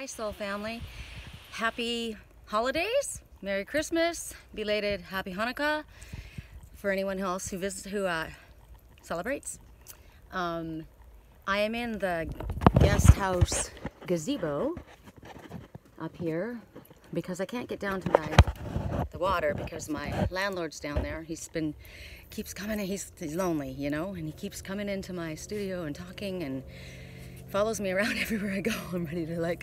Hi Soul Family. Happy holidays, Merry Christmas, belated Happy Hanukkah for anyone else who celebrates. I am in the guest house gazebo up here because I can't get down to the water because my landlord's down there. Keeps coming in, he's lonely, you know, and he keeps coming into my studio and talking and follows me around everywhere I go. I'm ready to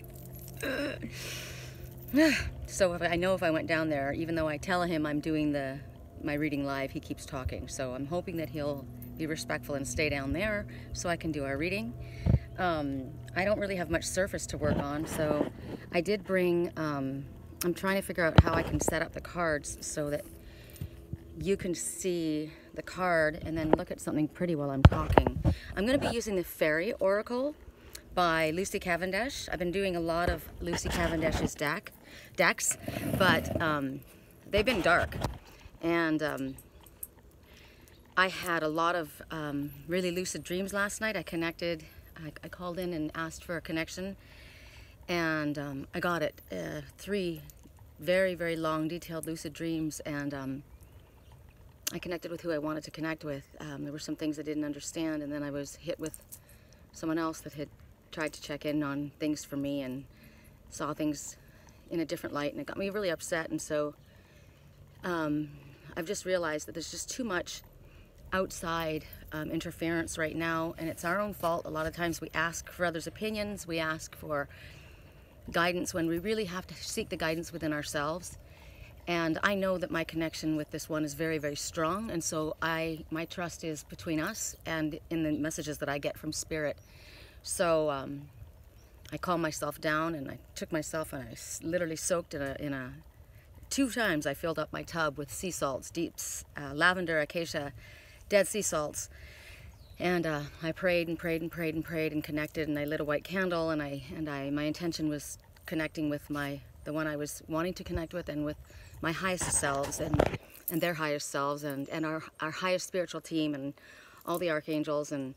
so I know if I went down there, even though I tell him I'm doing my reading live, he keeps talking. So I'm hoping that he'll be respectful and stay down there so I can do our reading. I don't really have much surface to work on, so I did bring, I'm trying to figure out how I can set up the cards so that you can see the card and then look at something pretty while I'm talking. I'm going to be using the Faery Oracle by Lucy Cavendish. I've been doing a lot of Lucy Cavendish's decks, but they've been dark. And I had a lot of really lucid dreams last night. I called in and asked for a connection, and I got it. 3 very, very long, detailed lucid dreams, and I connected with who I wanted to connect with. There were some things I didn't understand, and then I was hit with someone else that had tried to check in on things for me and saw things in a different light, and it got me really upset. And so I've just realized that there's just too much outside interference right now, and it's our own fault. A lot of times we ask for others' opinions, we ask for guidance when we really have to seek the guidance within ourselves. And I know that my connection with this one is very, very strong, and so my trust is between us and in the messages that I get from Spirit. So I calmed myself down, and I took myself and I literally soaked in a 2 times I filled up my tub with sea salts, deeps, lavender, acacia, dead sea salts. And I prayed and prayed and prayed and prayed and connected, and I lit a white candle, and my intention was connecting with the one I was wanting to connect with, and with my highest selves and their highest selves, and our highest spiritual team and all the archangels. And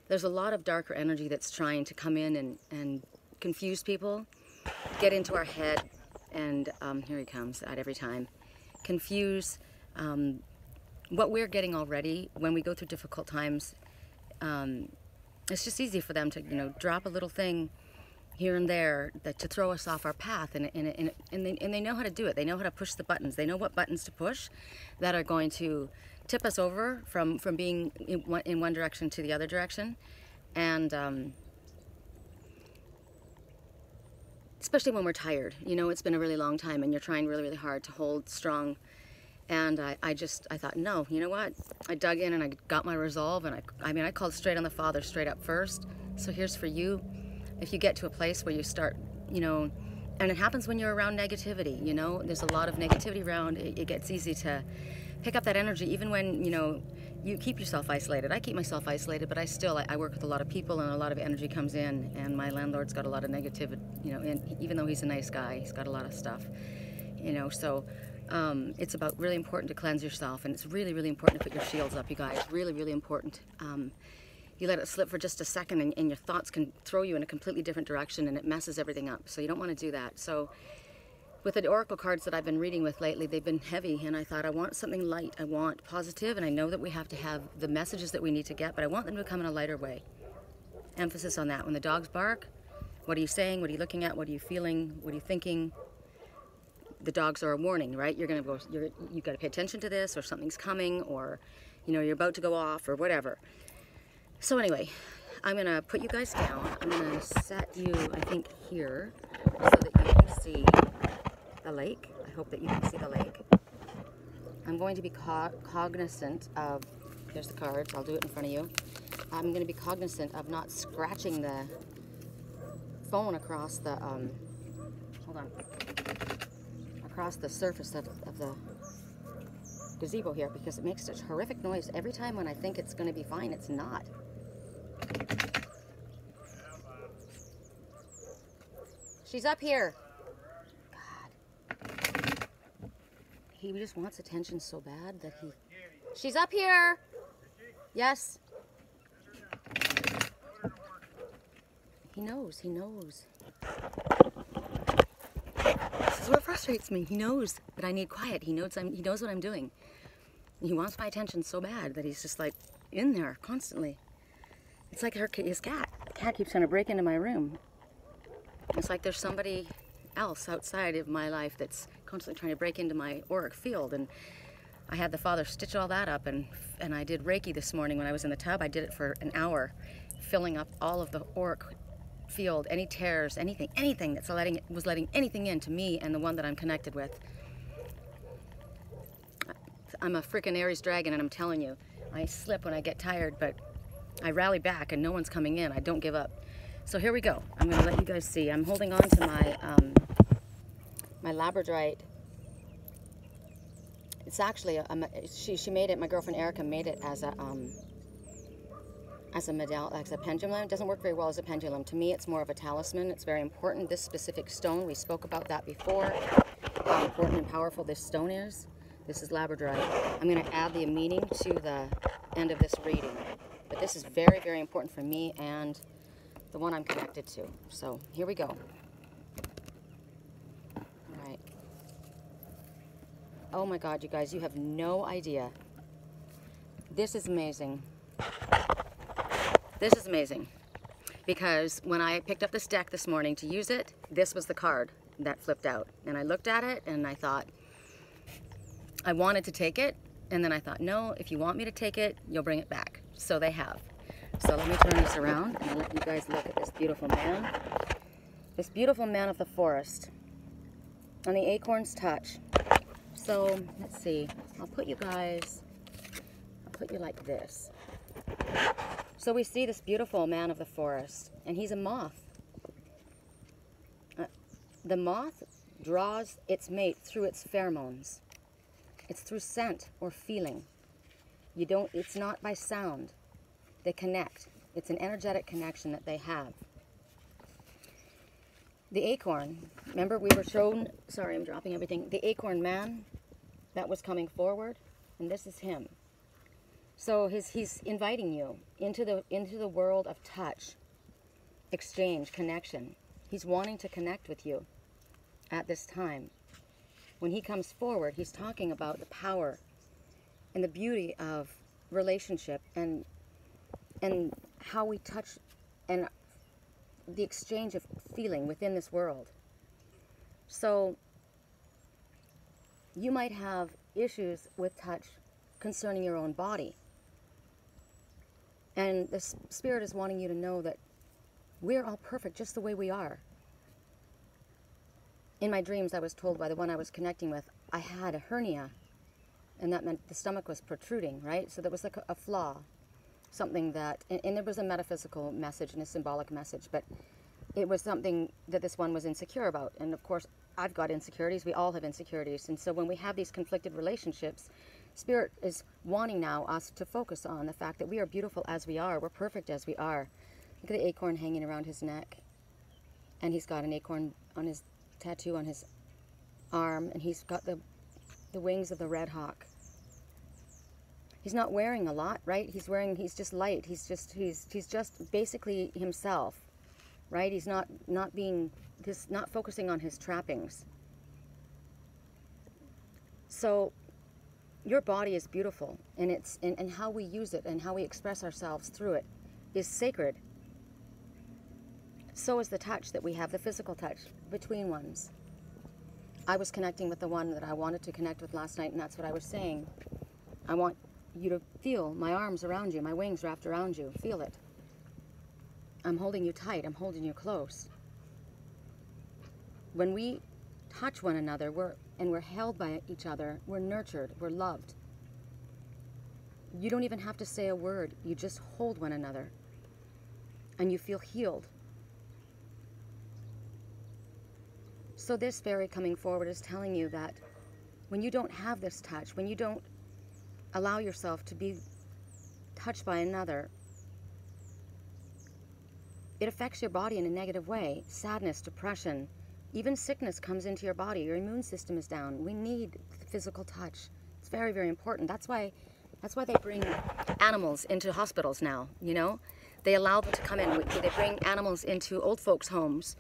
there's a lot of darker energy that's trying to come in and confuse people, get into our head, and here he comes at every time, confuse what we're getting already when we go through difficult times. It's just easy for them to, drop a little thing here and there to throw us off our path, and they know how to do it. They know how to push the buttons. They know what buttons to push that are going to tip us over from being in one direction to the other direction. And especially when we're tired, it's been a really long time and you're trying really, really hard to hold strong. And I thought, no, you know what? I dug in and I got my resolve, and I called straight on the Father, straight up first. So here's for you. If you get to a place where you start, and it happens when you're around negativity, there's a lot of negativity around. It gets easy to pick up that energy, even when, you keep yourself isolated. I keep myself isolated, but I work with a lot of people, and a lot of energy comes in, and my landlord's got a lot of negativity, and even though he's a nice guy, he's got a lot of stuff, so it's really important to cleanse yourself, and it's really, really important to put your shields up, you guys. Really, really important. You let it slip for just a second, and your thoughts can throw you in a completely different direction, and it messes everything up. So you don't want to do that. So with the oracle cards that I've been reading with lately, they've been heavy, and I thought I want something light. I want positive, and I know that we have to have the messages that we need to get, but I want them to come in a lighter way. Emphasis on that. When the dogs bark, what are you saying? What are you looking at? What are you feeling? What are you thinking? The dogs are a warning, right? You've got to pay attention to this, or something's coming, or you're about to go off, or whatever. So anyway, I'm gonna put you guys down. I'm gonna set you, I think, here so that you can see the lake. I hope that you can see the lake. I'm going to be cognizant of, here's the cards, I'll do it in front of you. I'm going to be cognizant of not scratching the phone across the, across the surface of the gazebo here, because it makes such horrific noise every time when I think it's going to be fine. It's not. She's up here. God. He just wants attention so bad that She's up here. Yes. He knows. frustrates me. He knows that I need quiet. He knows what I'm doing. He wants my attention so bad that he's just like in there constantly. It's like his cat. The cat keeps trying to break into my room. It's like there's somebody else outside of my life that's constantly trying to break into my auric field. And I had the Father stitch all that up, and I did Reiki this morning when I was in the tub. I did it for an hour, filling up all of the auric field, any tears, anything that's was letting anything into me and the one that I'm connected with. I'm a freaking Aries dragon, and I'm telling you, I slip when I get tired, but I rally back and no one's coming in. I don't give up. So here we go. I'm going to let you guys see. I'm holding on to my my labradorite. It's actually she made it. My girlfriend Erica made it as a pendulum. It doesn't work very well as a pendulum. To me, it's more of a talisman. It's very important. This specific stone, we spoke about that before. How important and powerful this stone is. This is labradorite. I'm going to add the meaning to the end of this reading. But this is very, very important for me and the one I'm connected to. So here we go. All right. Oh my God, you guys, you have no idea. This is amazing. This is amazing. Because when I picked up this deck this morning to use it, this was the card that flipped out. And I looked at it and I thought, I wanted to take it, and then I thought, no, if you want me to take it, you'll bring it back. So they have. So let me turn this around and let you guys look at this beautiful man. This beautiful man of the forest. And the acorn's touch. So, let's see. I'll put you like this. So we see this beautiful man of the forest, and he's a moth. The moth draws its mate through its pheromones. It's through scent or feeling. It's not by sound. They connect. It's an energetic connection that they have. The acorn, remember we were shown, sorry I'm dropping everything, the acorn man that was coming forward, and this is him. So he's inviting you into the world of touch, exchange, connection. He's wanting to connect with you at this time. When he comes forward, he's talking about the power and the beauty of relationship and how we touch and the exchange of feeling within this world. So you might have issues with touch concerning your own body. And the Spirit is wanting you to know that we're all perfect just the way we are. In my dreams, I was told by the one I was connecting with, I had a hernia, and that meant the stomach was protruding, right? So there was like a flaw, something that, and there was a metaphysical message and a symbolic message, but it was something that this one was insecure about. And of course, I've got insecurities. We all have insecurities. And so when we have these conflicted relationships, Spirit is wanting now us to focus on the fact that we are beautiful as we are. We're perfect as we are. Look at the acorn hanging around his neck. And he's got an acorn on his tattoo on his arm, and he's got the wings of the red hawk. He's not wearing a lot, right? He's just light. He's just basically himself, right? He's not focusing on his trappings. So your body is beautiful, and and how we use it and how we express ourselves through it is sacred. So is the touch that we have, the physical touch between ones. I was connecting with the one that I wanted to connect with last night, and that's what I was saying. I want you to feel my arms around you, my wings wrapped around you. Feel it. I'm holding you tight. I'm holding you close. When we touch one another, we're held by each other, we're nurtured, we're loved. You don't even have to say a word. You just hold one another, and you feel healed. So this fairy coming forward is telling you that when you don't have this touch, when you don't allow yourself to be touched by another, it affects your body in a negative way. Sadness, depression, even sickness comes into your body. Your immune system is down. We need physical touch. It's very, very important. That's why they bring animals into hospitals now, you know? They allow them to come in. They bring animals into old folks' homes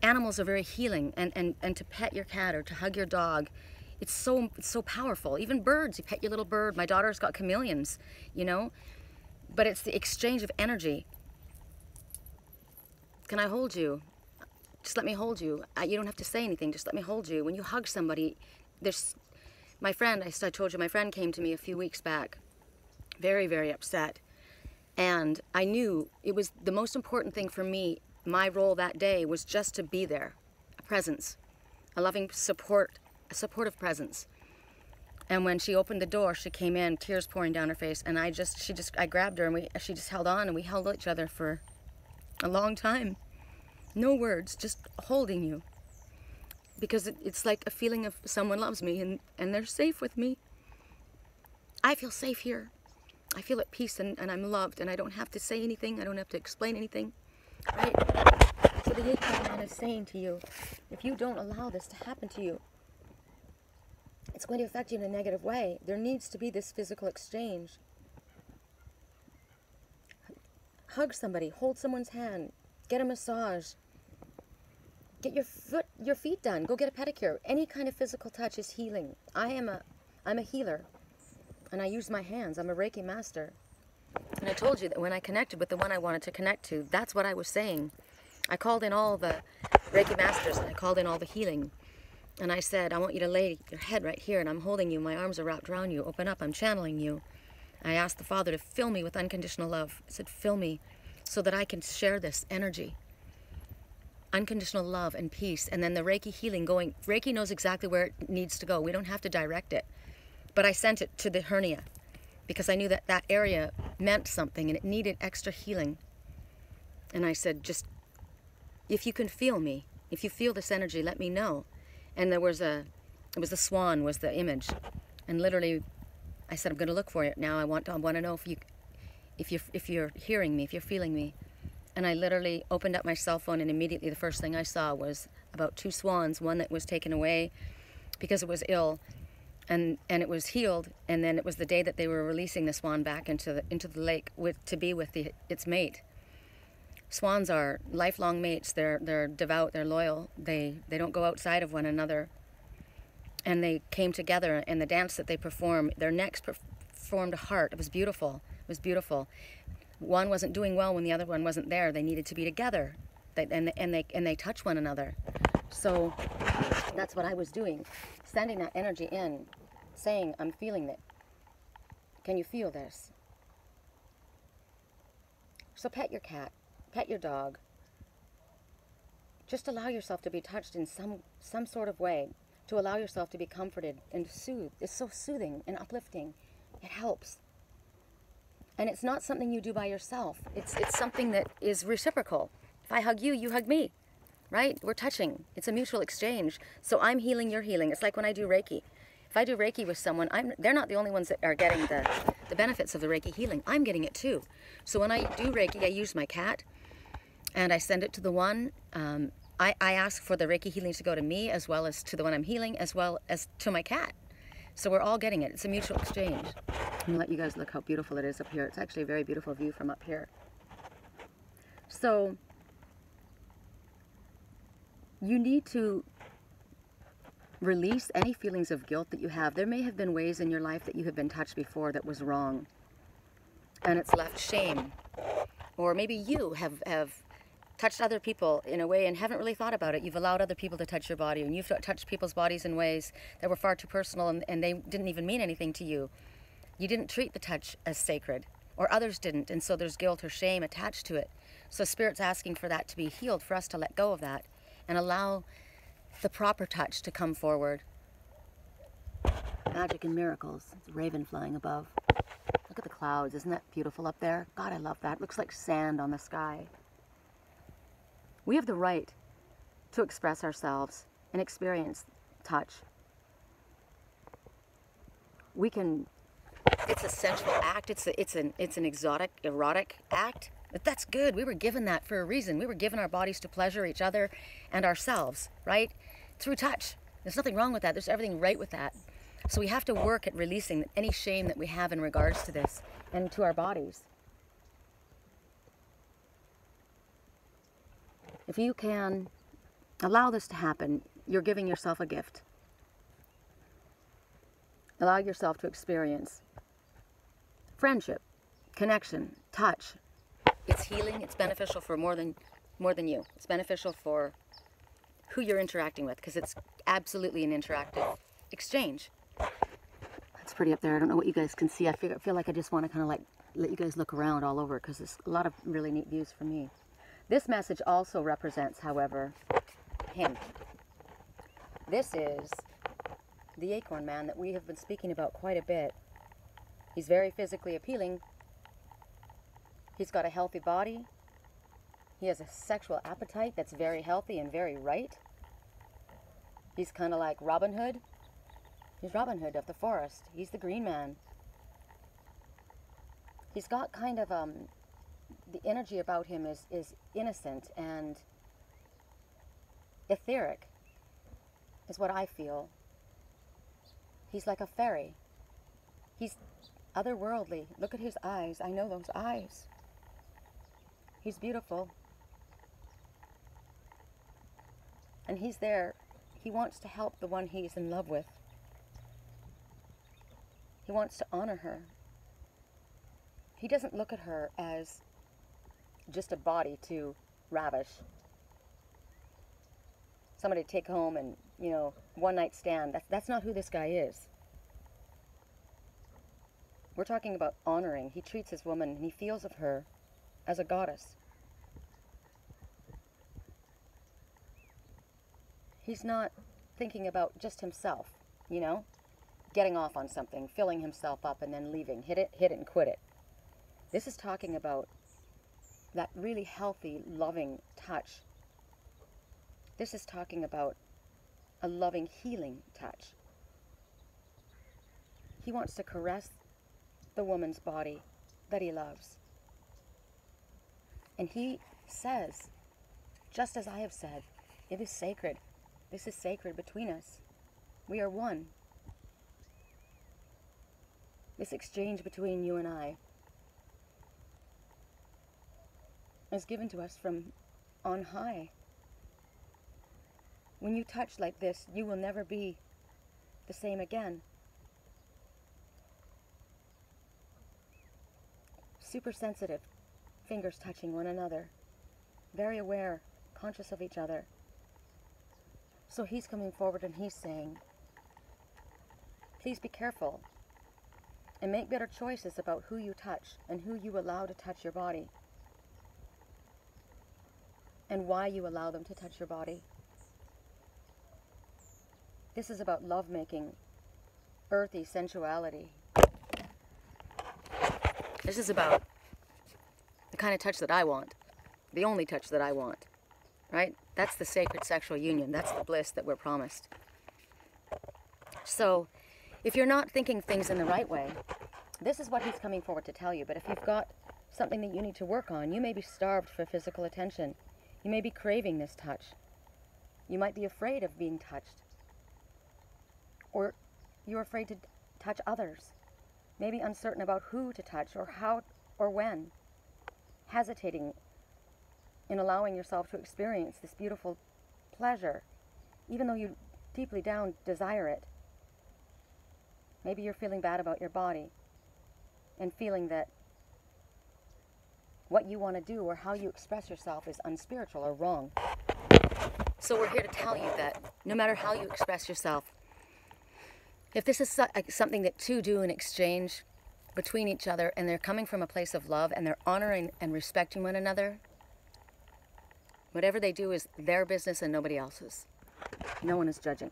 Animals are very healing, and to pet your cat or to hug your dog, it's so powerful. Even birds, you pet your little bird. My daughter's got chameleons, you know, but it's the exchange of energy. Can I hold you? Just let me hold you. You don't have to say anything, just let me hold you. When you hug somebody, there's, my friend, I told you, my friend came to me a few weeks back, very, very upset. And I knew it was the most important thing for me. My role that day was just to be there, a presence, a loving support, a supportive presence. And when she opened the door, she came in, tears pouring down her face, and I grabbed her, and she just held on, and we held each other for a long time. No words, just holding you. Because it's like a feeling of someone loves me, and they're safe with me. I feel safe here. I feel at peace, and I'm loved, and I don't have to say anything, I don't have to explain anything. Right? So the Acorn man is saying to you, if you don't allow this to happen to you, it's going to affect you in a negative way. There needs to be this physical exchange. Hug somebody, hold someone's hand, get a massage, get your feet done, go get a pedicure. Any kind of physical touch is healing. I'm a healer, and I use my hands. I'm a Reiki master. And I told you that when I connected with the one I wanted to connect to, that's what I was saying. I called in all the Reiki masters, and I called in all the healing. And I said, I want you to lay your head right here, and I'm holding you. My arms are wrapped around you. Open up. I'm channeling you. I asked the Father to fill me with unconditional love. I said, fill me so that I can share this energy. Unconditional love and peace. And then the Reiki healing going. Reiki knows exactly where it needs to go. We don't have to direct it. But I sent it to the hernia because I knew that that area meant something and it needed extra healing. And I said, just, if you can feel me, if you feel this energy, let me know. And it was the swan was the image. And literally, I said, I'm going to look for it now. I want to know if you're hearing me, if you're feeling me. And I literally opened up my cell phone, and immediately the first thing I saw was about 2 swans, one that was taken away because it was ill, and it was healed, and then it was the day that they were releasing the swan back into the lake to be with its mate. Swans are lifelong mates. They're devout, they're loyal. They don't go outside of one another. And they came together, and the dance that they performed, their necks formed a heart. It was beautiful. It was beautiful. One wasn't doing well when the other one wasn't there. They needed to be together, and they touch one another. So that's what I was doing, sending that energy in, saying, I'm feeling it. Can you feel this? So pet your cat, pet your dog. Just allow yourself to be touched in some sort of way, to allow yourself to be comforted and soothed. It's so soothing and uplifting. It helps. And it's not something you do by yourself. It's something that is reciprocal. If I hug you, you hug me, right? We're touching. It's a mutual exchange. So I'm healing, you're healing. It's like when I do Reiki. If I do Reiki with someone, they're not the only ones that are getting the benefits of the Reiki healing. I'm getting it too. So when I do Reiki, I use my cat, and I send it to the one. I ask for the Reiki healing to go to me, as well as to the one I'm healing, as well as to my cat. So we're all getting it. It's a mutual exchange. I'm going to let you guys look how beautiful it is up here. It's actually a very beautiful view from up here. So you need to release any feelings of guilt that you have. There may have been ways in your life that you have been touched before that was wrong, and it's left shame. Or maybe you have touched other people in a way and haven't really thought about it. You've allowed other people to touch your body, and you've touched people's bodies in ways that were far too personal, and they didn't even mean anything to you. You didn't treat the touch as sacred, or others didn't, and so there's guilt or shame attached to it. So Spirit's asking for that to be healed, for us to let go of that and allow the proper touch to come forward. Magic and miracles. It's a raven flying above. Look at the clouds. Isn't that beautiful up there? God, I love that. It looks like sand on the sky. We have the right to express ourselves and experience touch. We can. It's a sensual act. It's an exotic, erotic act. But that's good. We were given that for a reason. We were given our bodies to pleasure each other and ourselves, right? Through touch. There's nothing wrong with that. There's everything right with that. So we have to work at releasing any shame that we have in regards to this and to our bodies. If you can Allow this to happen. You're giving yourself a gift. Allow yourself to experience friendship, connection, touch. It's healing. It's beneficial for more than you. It's beneficial for who you're interacting with, because it's absolutely an interactive exchange. It's pretty up there. I don't know what you guys can see. I feel like I just want to kind of like let you guys look around all over, because there's a lot of really neat views for me. This message also represents, however, him. This is the Acorn man that we have been speaking about quite a bit. He's very physically appealing. He's got a healthy body. He has a sexual appetite that's very healthy and very right. He's kind of like Robin Hood. He's Robin Hood of the forest. He's the green man. He's got kind of, the energy about him is innocent and etheric, is what I feel. He's like a fairy. He's otherworldly. Look at his eyes. I know those eyes. He's beautiful. And he's there. He wants to help the one he's in love with. He wants to honor her. He doesn't look at her as just a body to ravish. Somebody to take home and, you know, one night stand. That's not who this guy is. We're talking about honoring. He treats his woman and he feels of her as a goddess. He's not thinking about just himself, you know, getting off on something, filling himself up and then leaving. Hit it and quit it. This is talking about that really healthy, loving touch. This is talking about a loving, healing touch. He wants to caress the woman's body that he loves. And he says, just as I have said, it is sacred. This is sacred between us. We are one. This exchange between you and I is given to us from on high. When you touch like this, you will never be the same again. Super sensitive, fingers touching one another, very aware, conscious of each other. So he's coming forward and he's saying, please be careful and make better choices about who you touch and who you allow to touch your body and why you allow them to touch your body. This is about lovemaking, earthy sensuality. This is about the kind of touch that I want, the only touch that I want, right? That's the sacred sexual union. That's the bliss that we're promised. So, if you're not thinking things in the right way, this is what he's coming forward to tell you. But if you've got something that you need to work on, you may be starved for physical attention. You may be craving this touch. You might be afraid of being touched. Or you're afraid to touch others. Maybe uncertain about who to touch or how or when. Hesitating in allowing yourself to experience this beautiful pleasure, even though you deeply down desire it. Maybe you're feeling bad about your body and feeling that what you want to do or how you express yourself is unspiritual or wrong. So we're here to tell you that no matter how you express yourself, if this is something that two do in exchange between each other and they're coming from a place of love and they're honoring and respecting one another, whatever they do is their business and nobody else's. No one is judging.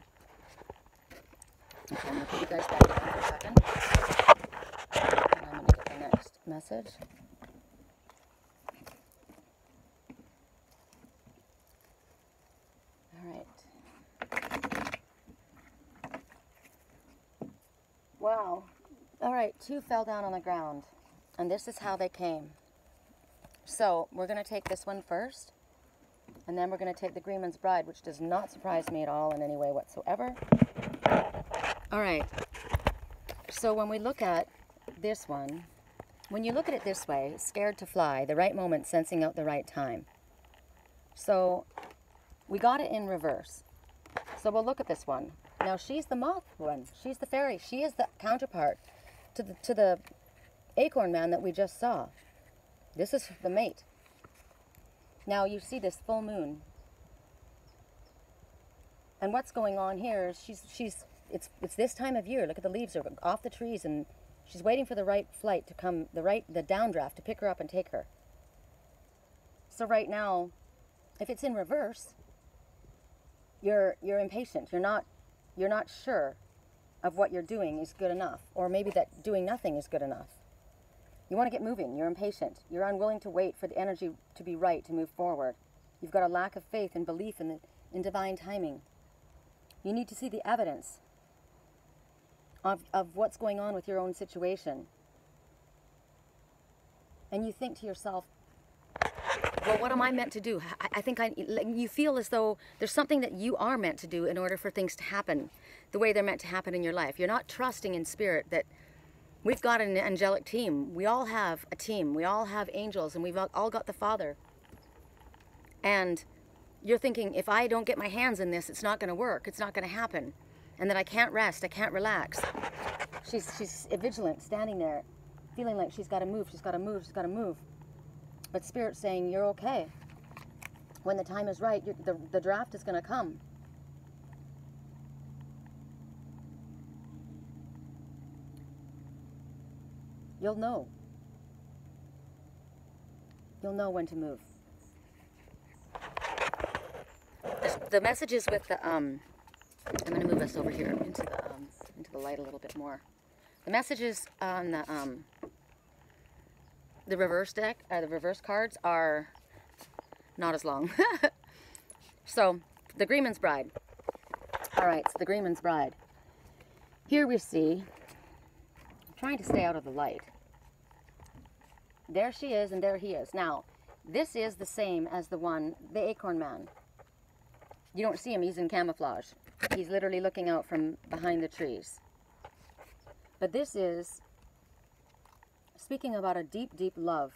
Okay, I'm going to put you guys back down for a second. And I'm going to get the next message. All right. Wow. All right, two fell down on the ground. And this is how they came. So, we're going to take this one first. And then we're going to take the Greenmans' bride, which does not surprise me at all in any way whatsoever. All right. So when we look at this one, when you look at it this way, scared to fly, the right moment, sensing out the right time. So we got it in reverse. So we'll look at this one. Now she's the moth one. She's the fairy. She is the counterpart to the acorn man that we just saw. This is the mate. Now you see this full moon. And what's going on here is it's this time of year. Look at the leaves are off the trees, and she's waiting for the right flight to come, the downdraft to pick her up and take her. So right now, if it's in reverse, you're impatient. You're not sure of what you're doing is good enough, or maybe that doing nothing is good enough. You want to get moving. You're impatient. You're unwilling to wait for the energy to be right to move forward. You've got a lack of faith and belief in divine timing. You need to see the evidence of what's going on with your own situation. And you think to yourself, well, what am I meant to do? I think you feel as though there's something that you are meant to do in order for things to happen the way they're meant to happen in your life. You're not trusting in spirit that we've got an angelic team. We all have a team. We all have angels, and we've all got the Father. And you're thinking, if I don't get my hands in this, it's not going to work. It's not going to happen. And that I can't rest. I can't relax. She's vigilant, standing there, feeling like she's got to move. She's got to move. She's got to move. But Spirit's saying, you're okay. When the time is right, the draft is going to come. You'll know. You'll know when to move. The messages with the, I'm going to move us over here into the light a little bit more. The messages on the reverse deck, the reverse cards are not as long. So, the Greenman's Bride. Alright, so the Greenman's Bride. Here we see, I'm trying to stay out of the light. There she is and there he is. Now, this is the same as the Acorn Man. You don't see him, he's in camouflage. He's literally looking out from behind the trees. But this is speaking about a deep, deep love.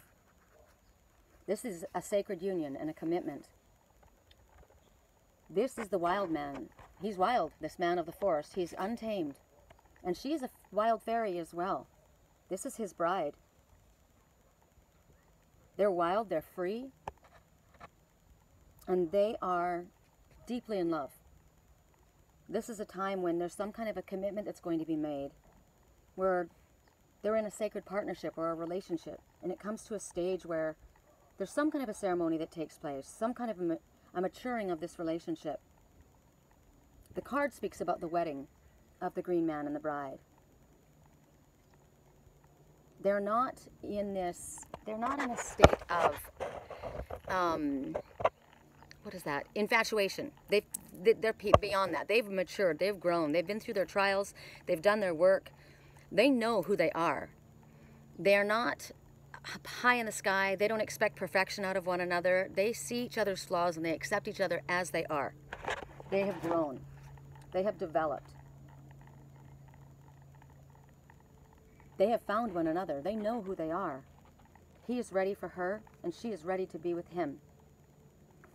This is a sacred union and a commitment. This is the wild man. He's wild, this man of the forest. He's untamed. And she's a wild fairy as well. This is his bride. They're wild, they're free, and they are deeply in love. This is a time when there's some kind of a commitment that's going to be made, where they're in a sacred partnership or a relationship, and it comes to a stage where there's some kind of a ceremony that takes place, some kind of a maturing of this relationship. The card speaks about the wedding of the green man and the bride. They're not in a state of, what is that? Infatuation. They're beyond that. They've matured. They've grown. They've been through their trials. They've done their work. They know who they are. They're not high in the sky. They don't expect perfection out of one another. They see each other's flaws and they accept each other as they are. They have grown. They have developed. They have found one another. They know who they are. He is ready for her, and she is ready to be with him.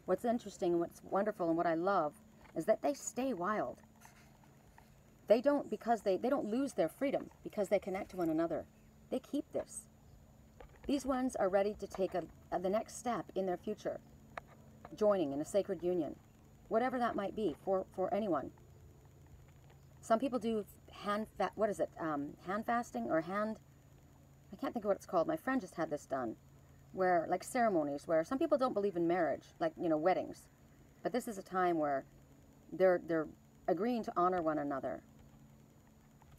What's interesting and what's wonderful and what I love is that they stay wild. They don't lose their freedom because they connect to one another. They keep this. These ones are ready to take the next step in their future, joining in a sacred union, whatever that might be for anyone. Some people do hand fasting or I can't think of what it's called. My friend just had this done, where like ceremonies where some people don't believe in marriage, like weddings, but this is a time where they're agreeing to honor one another,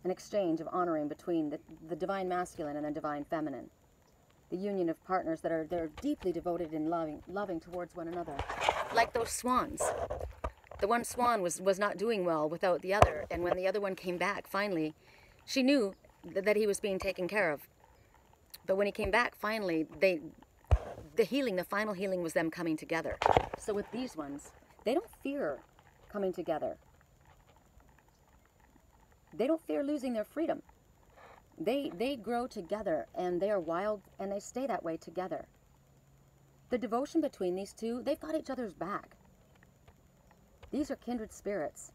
an exchange of honoring between the divine masculine and the divine feminine, the union of partners that are deeply devoted and loving towards one another, like those swans. The one swan was not doing well without the other, and when the other one came back, finally, she knew that he was being taken care of. But when he came back, finally, the final healing was them coming together. So with these ones, they don't fear coming together. They don't fear losing their freedom. They grow together, and they are wild, and they stay that way together. The devotion between these two, they've got each other's back. These are kindred spirits.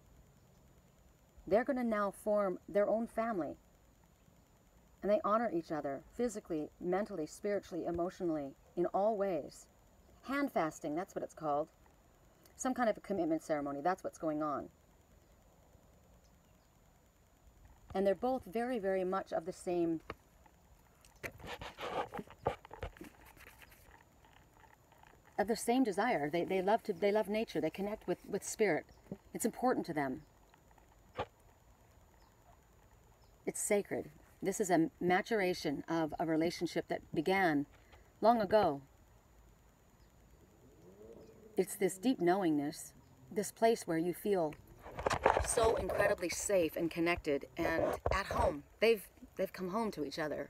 They're going to now form their own family. And they honor each other physically, mentally, spiritually, emotionally, in all ways. Hand fasting, that's what it's called. Some kind of a commitment ceremony, that's what's going on. And they're both very, very much of the same desire. They love nature. They connect with spirit. It's important to them. It's sacred. This is a maturation of a relationship that began long ago. It's this deep knowingness, this place where you feel so incredibly safe and connected and at home. They've come home to each other.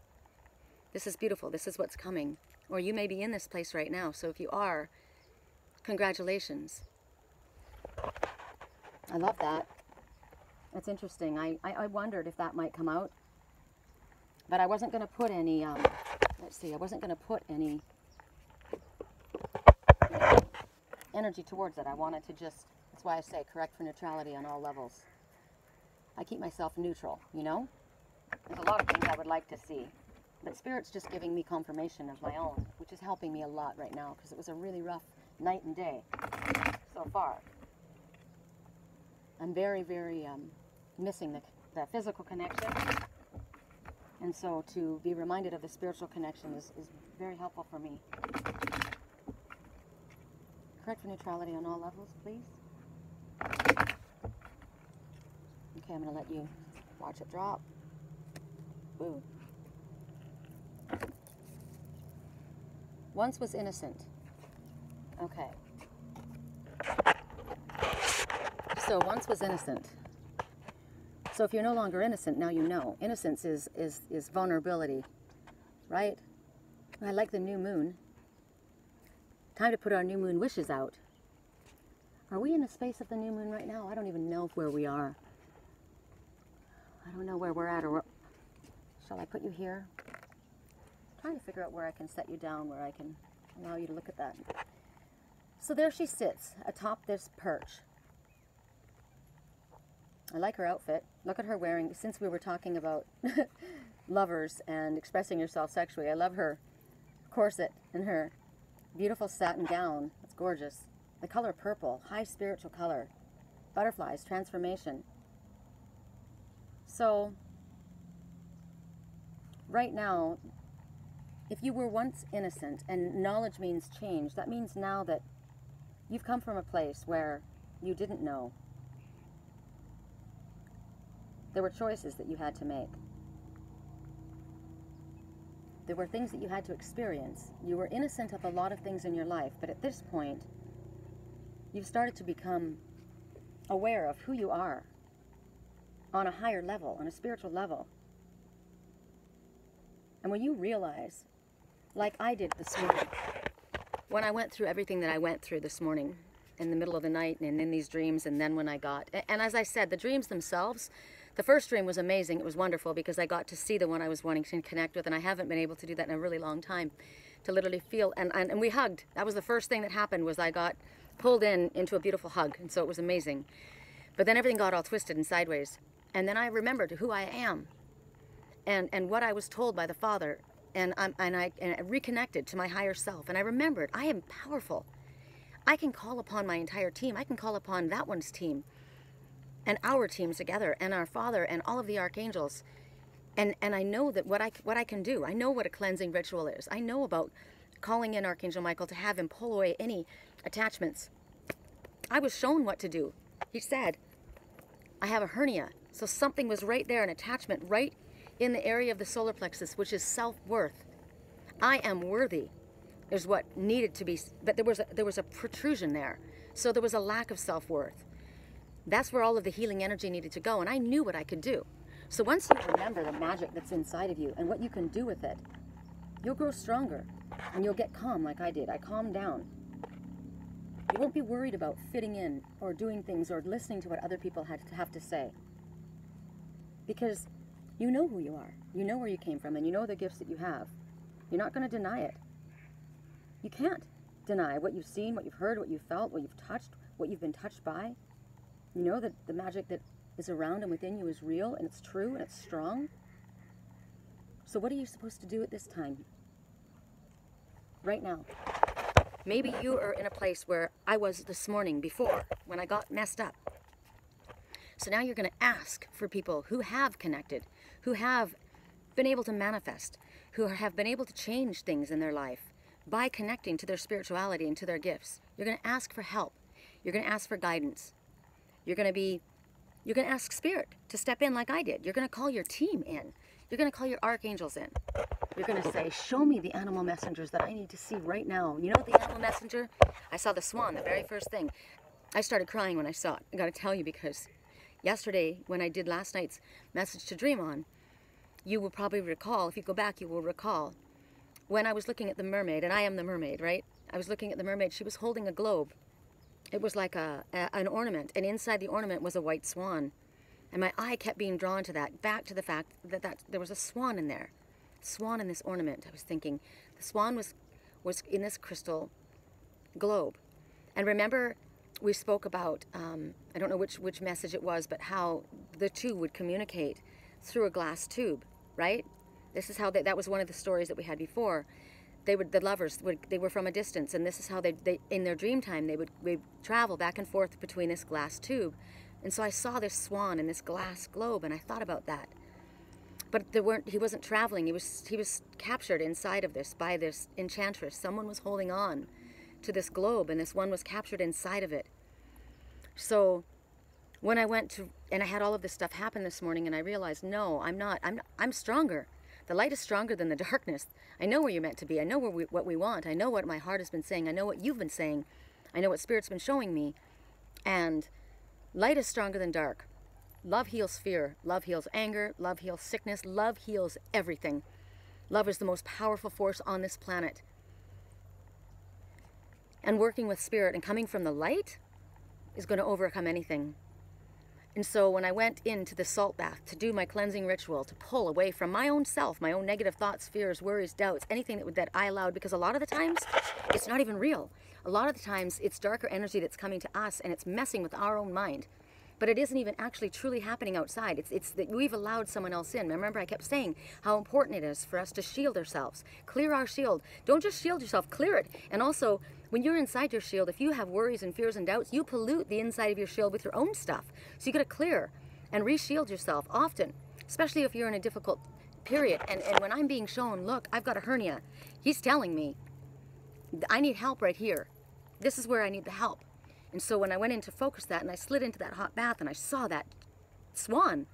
This is beautiful. This is what's coming. Or you may be in this place right now. So if you are, congratulations. I love that. That's interesting. I wondered if that might come out. But I wasn't going to put any, let's see, I wasn't going to put any energy towards it. I wanted to just, that's why I say correct for neutrality on all levels. I keep myself neutral, you know? There's a lot of things I would like to see. But Spirit's just giving me confirmation of my own, which is helping me a lot right now, because it was a really rough night and day so far. I'm very, very missing the physical connection. And so to be reminded of the spiritual connection is very helpful for me. Correct for neutrality on all levels, please. Okay, I'm going to let you watch it drop. Boo. Once was innocent. Okay. So once was innocent. So if you're no longer innocent, now you know. Innocence is vulnerability, right? I like the new moon. Time to put our new moon wishes out. Are we in the space of the new moon right now? I don't even know where we are. I don't know where we're at, or shall I put you here? I'm trying to figure out where I can set you down, where I can allow you to look at that. So there she sits atop this perch. I like her outfit. Look at her wearing, since we were talking about lovers and expressing yourself sexually, I love her corset and her beautiful satin gown. It's gorgeous. The color purple, high spiritual color. Butterflies, transformation. So, right now, if you were once innocent, and knowledge means change, that means now that you've come from a place where you didn't know. There were choices that you had to make. There were things that you had to experience. You were innocent of a lot of things in your life, but at this point, you've started to become aware of who you are on a higher level, on a spiritual level. And when you realize, like I did this morning, when I went through everything that I went through this morning, in the middle of the night and in these dreams, and then when I got, and as I said, the dreams themselves, the first dream was amazing. It was wonderful because I got to see the one I was wanting to connect with, and I haven't been able to do that in a really long time, to literally feel, and we hugged. That was the first thing that happened, was I got pulled into a beautiful hug, and so it was amazing. But then everything got all twisted and sideways, and then I remembered who I am, and what I was told by the Father, and I reconnected to my higher self, and I remembered I am powerful. I can call upon my entire team. I can call upon that one's team, and our teams together, and our Father, and all of the archangels, and I know that what I can do. I know what a cleansing ritual is. I know about calling in Archangel Michael to have him pull away any attachments. I was shown what to do. He said, I have a hernia, so something was right there, an attachment right in the area of the solar plexus, which is self-worth. I am worthy is what needed to be, but there was a protrusion there, so there was a lack of self-worth. That's where all of the healing energy needed to go, and I knew what I could do. So once you remember the magic that's inside of you and what you can do with it, you'll grow stronger, and you'll get calm like I did. I calmed down. You won't be worried about fitting in or doing things or listening to what other people have to say, because you know who you are. You know where you came from, and you know the gifts that you have. You're not going to deny it. You can't deny what you've seen, what you've heard, what you've felt, what you've touched, what you've been touched by. You know that the magic that is around and within you is real, and it's true, and it's strong. So what are you supposed to do at this time? Right now. Maybe you are in a place where I was this morning before, when I got messed up. So now you're going to ask for people who have connected, who have been able to manifest, who have been able to change things in their life by connecting to their spirituality and to their gifts. You're going to ask for help. You're going to ask for guidance. You're going to ask Spirit to step in like I did. You're going to call your team in. You're going to call your archangels in. You're going to say, show me the animal messengers that I need to see right now. You know the animal messenger? I saw the swan, the very first thing. I started crying when I saw it. I got to tell you, because yesterday, when I did last night's message to dream on, you will probably recall, if you go back, you will recall, when I was looking at the mermaid, and I am the mermaid, right? I was looking at the mermaid. She was holding a globe. It was like an ornament, and inside the ornament was a white swan. And my eye kept being drawn to that, back to the fact that there was a swan in there. Swan in this ornament. I was thinking, the swan was in this crystal globe. And remember, we spoke about, I don't know which message it was, but how the two would communicate through a glass tube, right? This is how that was one of the stories that we had before. The lovers were from a distance, and this is how they in their dream time they would travel back and forth between this glass tube. And so I saw this swan in this glass globe, and I thought about that. But he wasn't traveling. He was captured inside of this by this enchantress. Someone was holding on to this globe, and this one was captured inside of it. So when I went to, and I had all of this stuff happen this morning, and I realized, no, I'm not. I'm stronger. The light is stronger than the darkness. I know where you're meant to be. I know what we want. I know what my heart has been saying. I know what you've been saying. I know what Spirit's been showing me. And light is stronger than dark. Love heals fear. Love heals anger. Love heals sickness. Love heals everything. Love is the most powerful force on this planet. And working with Spirit and coming from the light is going to overcome anything. And so when I went into the salt bath to do my cleansing ritual, to pull away from my own self, my own negative thoughts, fears, worries, doubts, anything that I allowed, because a lot of the times it's not even real. A lot of the times it's darker energy that's coming to us, and it's messing with our own mind. But it isn't even actually truly happening outside. It's that we've allowed someone else in. Remember, I kept saying how important it is for us to shield ourselves. Clear our shield. Don't just shield yourself, clear it. And also, when you're inside your shield, if you have worries and fears and doubts, you pollute the inside of your shield with your own stuff. So you got to clear and re-shield yourself often, especially if you're in a difficult period. And when I'm being shown, look, I've got a hernia, he's telling me, I need help right here. This is where I need the help. And so when I went in to focus that, and I slid into that hot bath, and I saw that swan,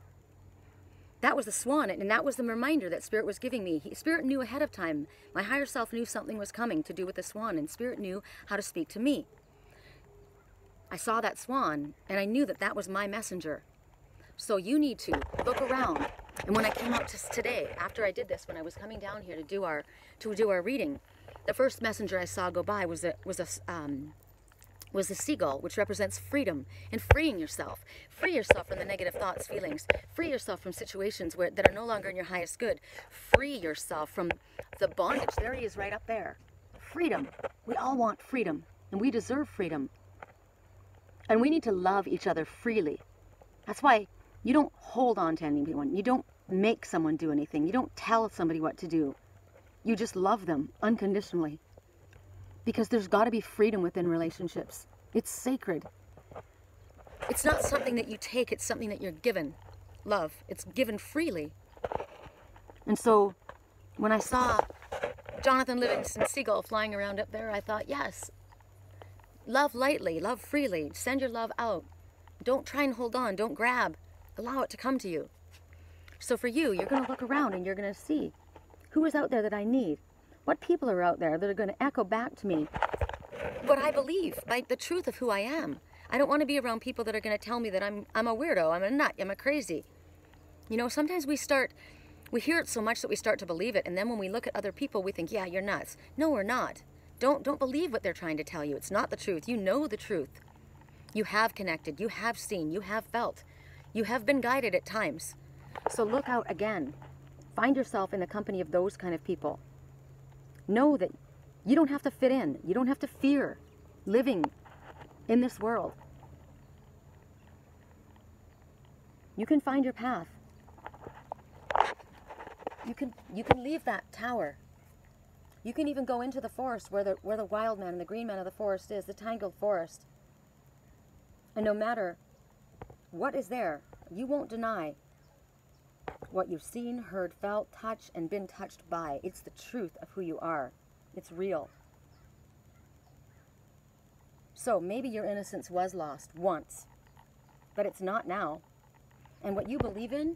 that was the swan, and that was the reminder that Spirit was giving me. Spirit knew ahead of time. My higher self knew something was coming to do with the swan, and Spirit knew how to speak to me. I saw that swan, and I knew that that was my messenger. So you need to look around. And when I came out today, after I did this, when I was coming down here to do our reading, the first messenger I saw go by was the seagull, which represents freedom and freeing yourself. Free yourself from the negative thoughts, feelings. Free yourself from situations that are no longer in your highest good. Free yourself from the bondage. There he is right up there. Freedom. We all want freedom, and we deserve freedom. And we need to love each other freely. That's why you don't hold on to anyone. You don't make someone do anything. You don't tell somebody what to do. You just love them unconditionally. Because there's got to be freedom within relationships. It's sacred. It's not something that you take, it's something that you're given. Love. It's given freely. And so when I saw Jonathan Livingston Seagull flying around up there, I thought, yes, love lightly, love freely, send your love out. Don't try and hold on, don't grab. Allow it to come to you. So for you, you're going to look around and you're going to see who is out there that I need. What people are out there that are going to echo back to me what I believe, like the truth of who I am. I don't want to be around people that are going to tell me that I'm a weirdo, I'm a nut, I'm a crazy. You know, sometimes we hear it so much that we start to believe it, and then when we look at other people, we think, yeah, you're nuts. No, we're not. Don't believe what they're trying to tell you. It's not the truth. You know the truth. You have connected. You have seen. You have felt. You have been guided at times. So look out again. Find yourself in the company of those kind of people. Know that you don't have to fit in. You don't have to fear living in this world. You can find your path. You can leave that tower. You can even go into the forest where the wild man and the green man of the forest is, the tangled forest. And no matter what is there, you won't deny what you've seen, heard, felt, touched, and been touched by. It's the truth of who you are. It's real. So maybe your innocence was lost once, but it's not now. And what you believe in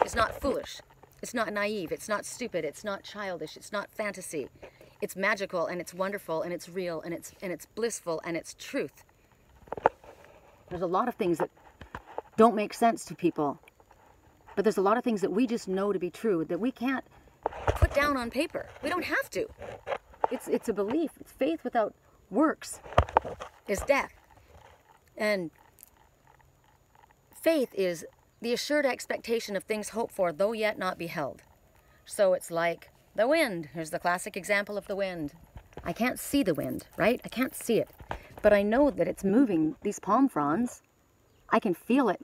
is not foolish. It's not naive. It's not stupid. It's not childish. It's not fantasy. It's magical, and it's wonderful, and it's real, and it's blissful, and it's truth. There's a lot of things that don't make sense to people, but there's a lot of things that we just know to be true that we can't put down on paper. We don't have to. It's a belief. It's faith without works is death. And faith is the assured expectation of things hoped for, though yet not beheld. So it's like the wind. Here's the classic example of the wind. I can't see the wind, right? I can't see it. But I know that it's moving these palm fronds. I can feel it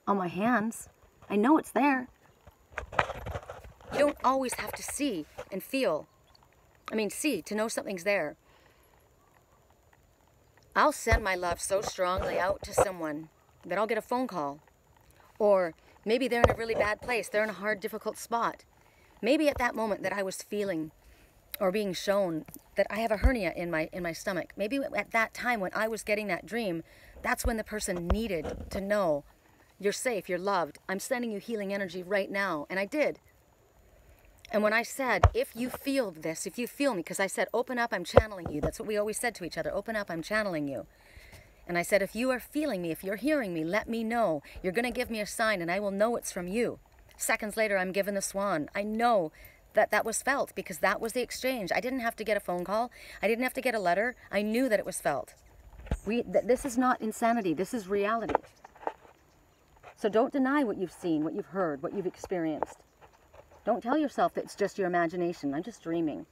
on my hands. I know it's there. You don't always have to see and feel. I mean, see, to know something's there. I'll send my love so strongly out to someone that I'll get a phone call. Or maybe they're in a really bad place. They're in a hard, difficult spot. Maybe at that moment that I was feeling or being shown that I have a hernia in my stomach. Maybe at that time when I was getting that dream, that's when the person needed to know, you're safe, you're loved. I'm sending you healing energy right now. And I did. And when I said, if you feel this, if you feel me, because I said, open up, I'm channeling you. That's what we always said to each other. Open up, I'm channeling you. And I said, if you are feeling me, if you're hearing me, let me know. You're going to give me a sign and I will know it's from you. Seconds later, I'm given the swan. I know that that was felt because that was the exchange. I didn't have to get a phone call. I didn't have to get a letter. I knew that it was felt. This is not insanity. This is reality. So don't deny what you've seen, what you've heard, what you've experienced. Don't tell yourself that it's just your imagination. I'm just dreaming.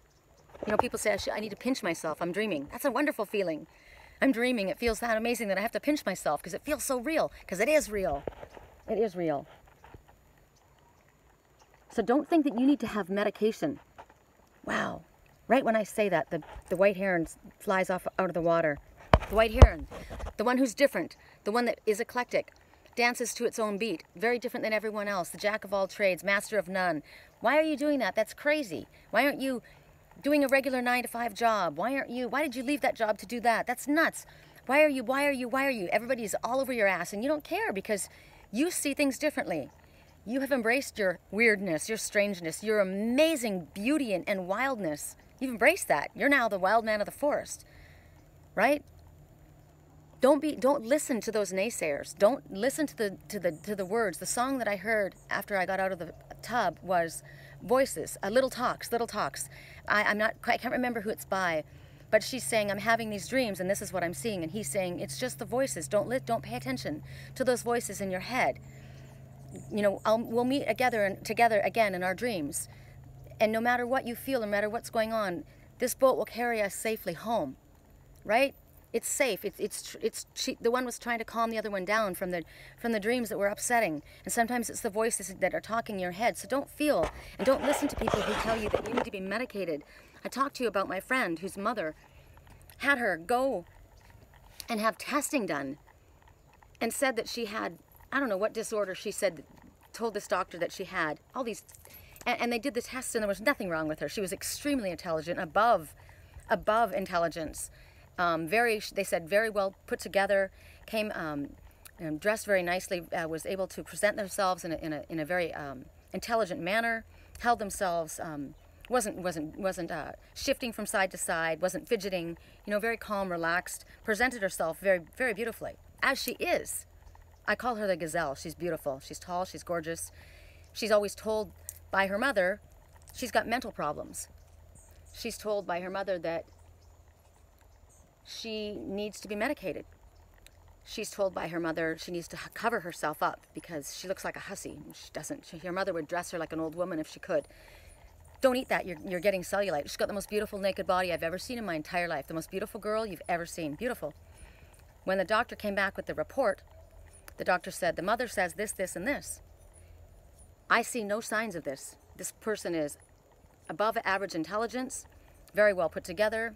You know, people say, I need to pinch myself. I'm dreaming. That's a wonderful feeling. I'm dreaming. It feels that amazing that I have to pinch myself because it feels so real. Because it is real. It is real. So don't think that you need to have medication. Wow. Right when I say that, the white heron flies off out of the water. The white heron. The one who's different. The one that is eclectic. Dances to its own beat. Very different than everyone else. The jack of all trades. Master of none. Why are you doing that? That's crazy. Why aren't you doing a regular 9-to-5 job? Why did you leave that job to do that? That's nuts. Why are you? Everybody's all over your ass and you don't care because you see things differently. You have embraced your weirdness, your strangeness, your amazing beauty and wildness. You've embraced that. You're now the wild man of the forest, right? Don't listen to those naysayers. Don't listen to the words. The song that I heard after I got out of the tub was Voices, Little Talks. I can't remember who it's by, but she's saying, I'm having these dreams and this is what I'm seeing. And he's saying, it's just the voices. Don't pay attention to those voices in your head. You know, we'll meet together again in our dreams. And no matter what you feel, no matter what's going on, this boat will carry us safely home, right? It's safe. The one was trying to calm the other one down from the dreams that were upsetting. And sometimes it's the voices that are talking in your head. So don't feel and don't listen to people who tell you that you need to be medicated. I talked to you about my friend whose mother had her go and have testing done and said that she had, I don't know what disorder she said, told this doctor that she had. All these, and they did the tests and there was nothing wrong with her. She was extremely intelligent, above intelligence. They said very well put together, came dressed very nicely, was able to present themselves in a very intelligent manner, held themselves, wasn't shifting from side to side, wasn't fidgeting, you know, very calm, relaxed, presented herself very, very beautifully, as she is. I call her the gazelle. She's beautiful. She's tall. She's gorgeous. She's always told by her mother she's got mental problems. She's told by her mother that she needs to be medicated. She's told by her mother she needs to cover herself up because she looks like a hussy. She doesn't. Her mother would dress her like an old woman if she could. Don't eat that. You're getting cellulite. She's got the most beautiful naked body I've ever seen in my entire life. the most beautiful girl you've ever seen. Beautiful. When the doctor came back with the report The doctor said, the mother says this, this, and this. I see no signs of this. This person is above average intelligence, very well put together.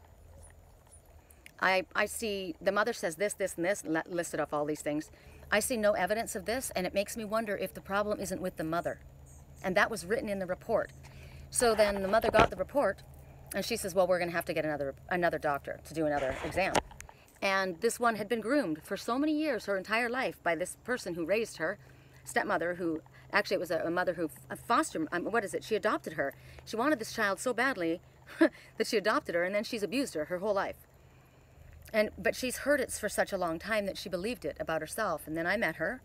I see the mother says this, this, and this, listed off all these things. I see no evidence of this, and it makes me wonder if the problem isn't with the mother. And that was written in the report. So then the mother got the report, and she says, well, we're going to have to get another doctor to do another exam. And this one had been groomed for so many years, her entire life, by this person who raised her, stepmother, who, actually it was a mother who she adopted her. She wanted this child so badly that she adopted her, and then she's abused her whole life. But she's heard it for such a long time that she believed it about herself. And then I met her,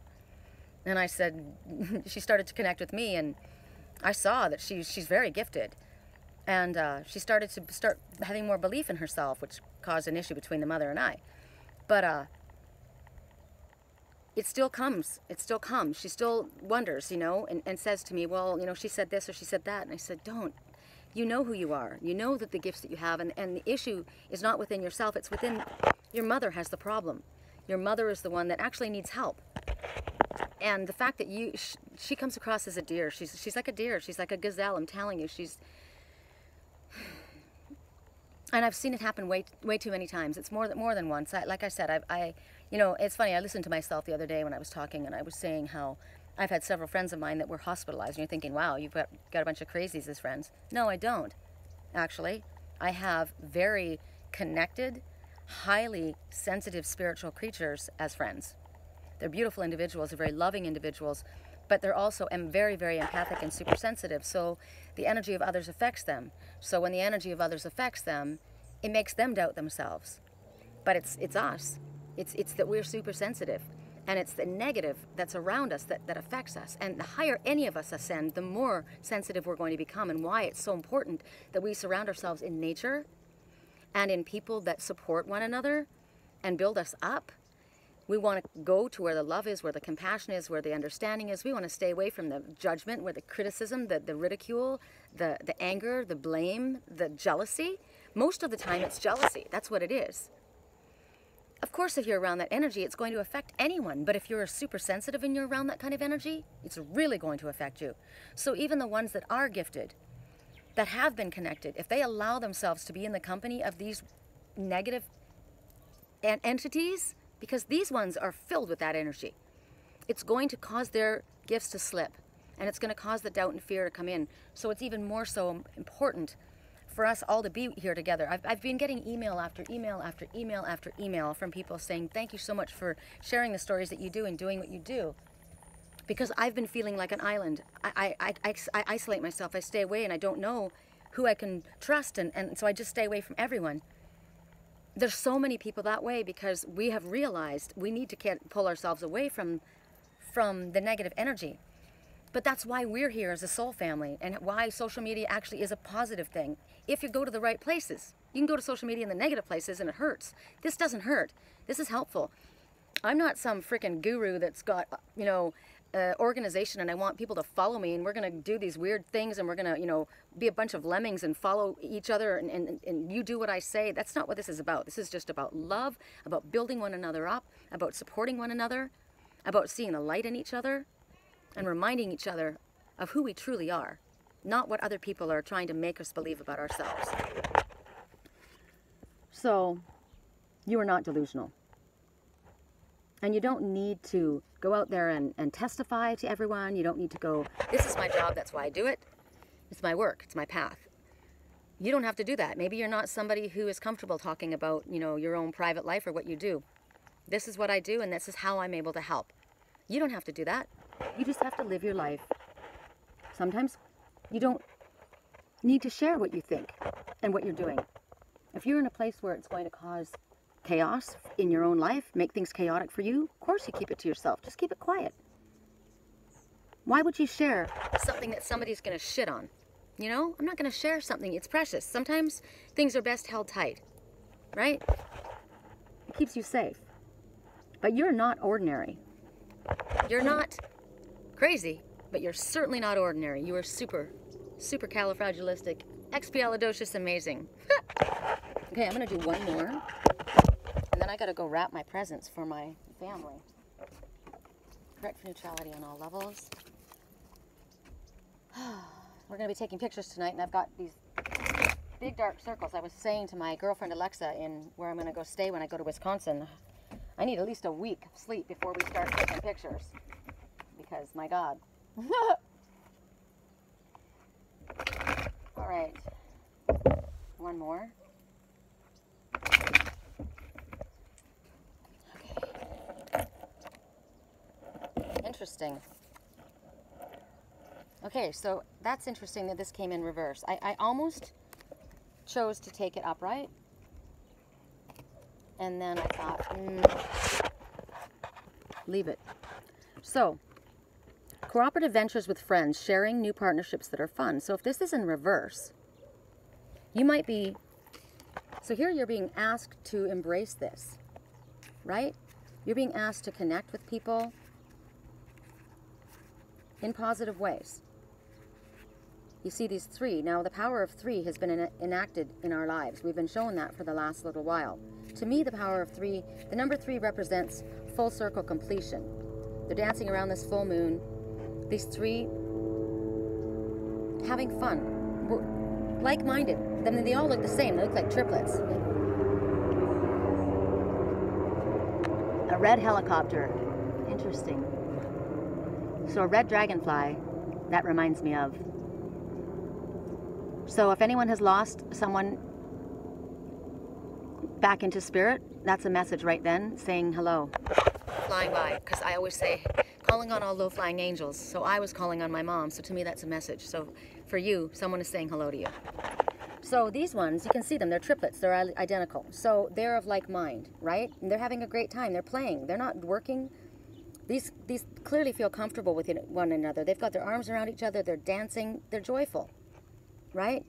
and I said, she started to connect with me, and I saw that she's very gifted. And she started having more belief in herself, which caused an issue between the mother and I. But it still comes. It still comes. She still wonders, and says to me, well, she said this or she said that. And I said, don't. You know who you are. You know that the gifts that you have, and the issue is not within yourself. It's within your mother has the problem. Your mother is the one that actually needs help. And the fact that she comes across as a deer. She's like a deer. She's like a gazelle. I'm telling you, and I've seen it happen way too many times. It's more than once. Like I said, it's funny. I listened to myself the other day when I was talking, and I was saying how I've had several friends of mine that were hospitalized, and you're thinking, wow, you've got a bunch of crazies as friends. No, I don't, actually. I have very connected, highly sensitive spiritual creatures as friends. They're beautiful individuals, they're very loving individuals, but they're also very, very empathic and super sensitive, so the energy of others affects them. So when the energy of others affects them, it makes them doubt themselves. But it's us. It's that we're super sensitive. And it's the negative that's around us that affects us. And the higher any of us ascend, the more sensitive we're going to become, and why it's so important that we surround ourselves in nature and in people that support one another and build us up. We want to go to where the love is, where the compassion is, where the understanding is. We want to stay away from the judgment, where the criticism, the ridicule, the anger, the blame, the jealousy. Most of the time it's jealousy. That's what it is. Of course, if you're around that energy, it's going to affect anyone. But if you're super sensitive and you're around that kind of energy, it's really going to affect you. So even the ones that are gifted, that have been connected, if they allow themselves to be in the company of these negative entities, because these ones are filled with that energy, it's going to cause their gifts to slip. And it's going to cause the doubt and fear to come in. So it's even more so important for us all to be here together. I've been getting email after email after email after email from people saying, thank you so much for sharing the stories that you do and doing what you do. Because I've been feeling like an island. I isolate myself, I stay away, and I don't know who I can trust, and so I just stay away from everyone. There's so many people that way because we have realized we need to pull ourselves away from the negative energy. But that's why we're here as a soul family, and why social media actually is a positive thing. If you go to the right places. You can go to social media in the negative places and it hurts. This doesn't hurt. This is helpful. I'm not some freaking guru that's got, organization and I want people to follow me and we're going to do these weird things and we're going to, be a bunch of lemmings and follow each other and you do what I say. That's not what this is about. This is just about love, about building one another up, about supporting one another, about seeing the light in each other, and reminding each other of who we truly are, not what other people are trying to make us believe about ourselves. So, you are not delusional. And you don't need to go out there and testify to everyone. You don't need to go, this is my job, that's why I do it. It's my work, it's my path. You don't have to do that. Maybe you're not somebody who is comfortable talking about, your own private life or what you do. This is what I do and this is how I'm able to help. You don't have to do that. You just have to live your life. Sometimes you don't need to share what you think and what you're doing. If you're in a place where it's going to cause chaos in your own life, make things chaotic for you, of course you keep it to yourself. Just keep it quiet. Why would you share something that somebody's going to shit on? I'm not going to share something. It's precious. Sometimes things are best held tight, right? It keeps you safe. But you're not ordinary. You're not crazy, but you're certainly not ordinary. You are super califragilistic, expialidocious, amazing. Okay, I'm going to do one more. And then I got to go wrap my presents for my family. Correct for neutrality on all levels. We're going to be taking pictures tonight, and I've got these big dark circles. I was saying to my girlfriend Alexa in where I'm going to go stay when I go to Wisconsin, I need at least a week of sleep before we start taking pictures. Because, my God. All right. One more. Okay. Interesting. Okay, so that's interesting that this came in reverse. I almost chose to take it upright. And then I thought, leave it. So, cooperative ventures with friends, sharing new partnerships that are fun. So if this is in reverse, you might be, so here you're being asked to embrace this, right? You're being asked to connect with people in positive ways. You see these three. Now the power of three has been enacted in our lives. We've been shown that for the last little while. To me, the power of three, the number three represents full circle completion. They're dancing around this full moon. These three having fun. We're like-minded. I mean, they all look the same. They look like triplets. A red helicopter. Interesting. So a red dragonfly, that reminds me of. So if anyone has lost someone back into spirit, that's a message right then saying hello. Flying by, because I always say, calling on all low-flying angels. So I was calling on my mom, so to me that's a message. So for you, someone is saying hello to you. So these ones, you can see them, they're triplets, they're identical. So they're of like mind, right? And they're having a great time, they're playing, they're not working. These clearly feel comfortable with one another. They've got their arms around each other, they're dancing, they're joyful, right?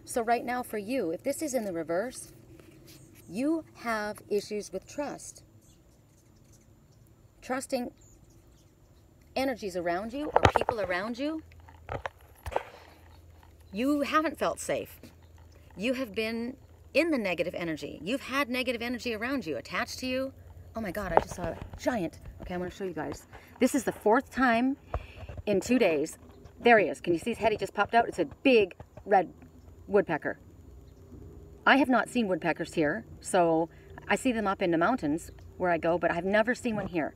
So right now for you, if this is in the reverse, you have issues with trust. Trusting energies around you or people around you. You haven't felt safe. You have been in the negative energy. You've had negative energy around you, attached to you. Oh my God, I just saw a giant. Okay, I'm going to show you guys. This is the 4th time in 2 days. There he is. Can you see his head? He just popped out. It's a big red woodpecker. I have not seen woodpeckers here, so I see them up in the mountains where I go, but I've never seen one here.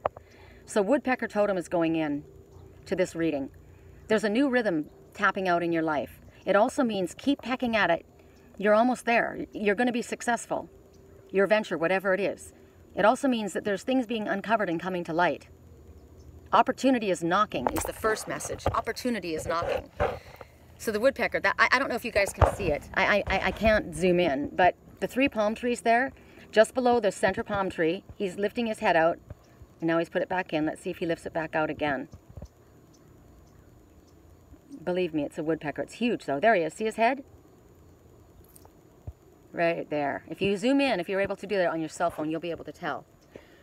So woodpecker totem is going in to this reading. There's a new rhythm tapping out in your life. It also means keep pecking at it. You're almost there. You're going to be successful. Your venture, whatever it is. It also means that there's things being uncovered and coming to light. Opportunity is knocking is the first message. Opportunity is knocking. So the woodpecker, I don't know if you guys can see it. I can't zoom in, but the 3 palm trees there, just below the center palm tree, he's lifting his head out, and now he's put it back in. Let's see if he lifts it back out again. Believe me, it's a woodpecker. It's huge, though. There he is. See his head? Right there. If you zoom in, if you're able to do that on your cell phone, you'll be able to tell.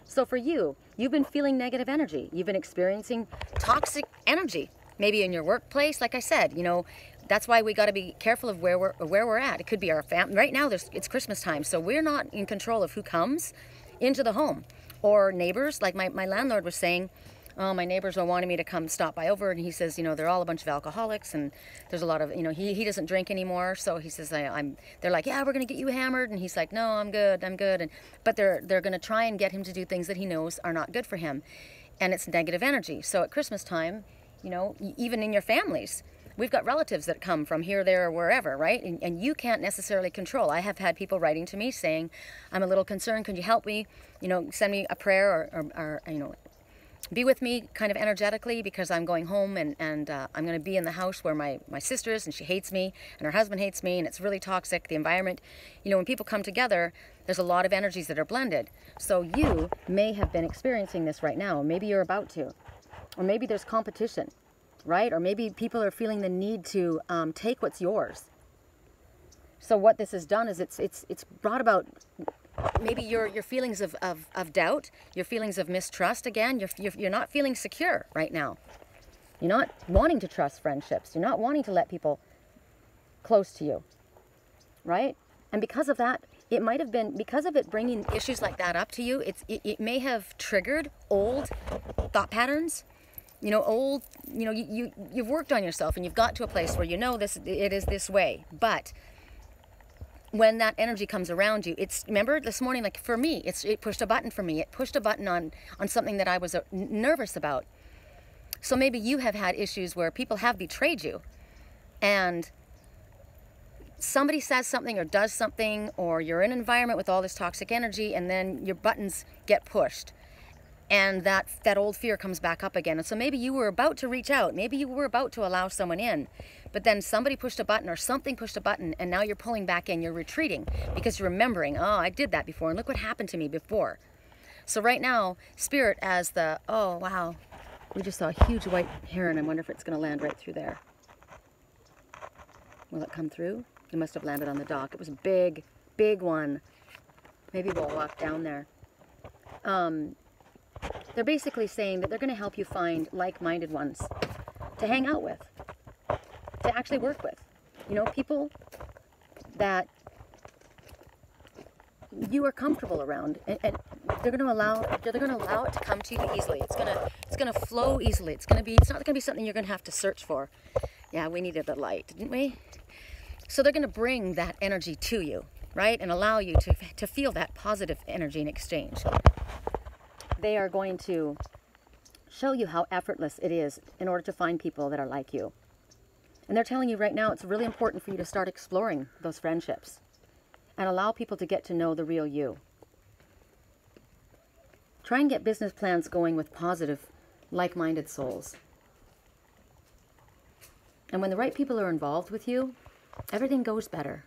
So for you, you've been feeling negative energy. You've been experiencing toxic energy. Maybe in your workplace, like I said, you know, that's why we got to be careful of where we're at. It could be our family. Right now, it's Christmas time, so we're not in control of who comes into the home. Or neighbors, like my landlord was saying, oh, my neighbors are wanting me to come stop by over, and he says, you know, they're all a bunch of alcoholics, and there's a lot of, you know, he doesn't drink anymore, so he says, they're like, yeah, we're going to get you hammered, and he's like, no, I'm good, but they're going to try and get him to do things that he knows are not good for him, and it's negative energy. So at Christmas time, you know, even in your families, we've got relatives that come from here, there, or wherever, right? And you can't necessarily control. I have had people writing to me saying, I'm a little concerned, could you help me, you know, send me a prayer or you know, be with me kind of energetically because I'm going home and I'm going to be in the house where my sister is and she hates me and her husband hates me and it's really toxic, the environment. You know, when people come together, there's a lot of energies that are blended. So you may have been experiencing this right now. Maybe you're about to. Or maybe there's competition, right? Or maybe people are feeling the need to take what's yours. So what this has done is it's brought about maybe your feelings of doubt, your feelings of mistrust again. You're not feeling secure right now. You're not wanting to trust friendships. You're not wanting to let people close to you, right? And because of that, it might have been, because of it bringing issues like that up to you, it may have triggered old thought patterns you know, old, you know, you've worked on yourself and you've got to a place where you know it is this way. But when that energy comes around you, remember this morning, like for me, it pushed a button for me. It pushed a button on something that I was nervous about. So maybe you have had issues where people have betrayed you, and somebody says something or does something, or you're in an environment with all this toxic energy, and then your buttons get pushed, and that old fear comes back up again. And so maybe you were about to reach out, maybe you were about to allow someone in, but then somebody pushed a button or something pushed a button, and now you're pulling back in, you're retreating because you're remembering, oh, I did that before, and look what happened to me before. So right now, Spirit, as oh wow, we just saw a huge white heron. I wonder if it's going to land right through there. Will it come through? It must have landed on the dock. It was a big, big one. Maybe we'll walk down there. They're basically saying that they're going to help you find like-minded ones to hang out with, to actually work with. You know, people that you are comfortable around, and they're going to allow it to come to you easily. It's going to flow easily. It's not going to be something you're going to have to search for. Yeah, we needed the light, didn't we? So they're going to bring that energy to you, right? And allow you to feel that positive energy in exchange. They are going to show you how effortless it is in order to find people that are like you. And they're telling you right now it's really important for you to start exploring those friendships and allow people to get to know the real you. Try and get business plans going with positive, like-minded souls. And when the right people are involved with you, everything goes better,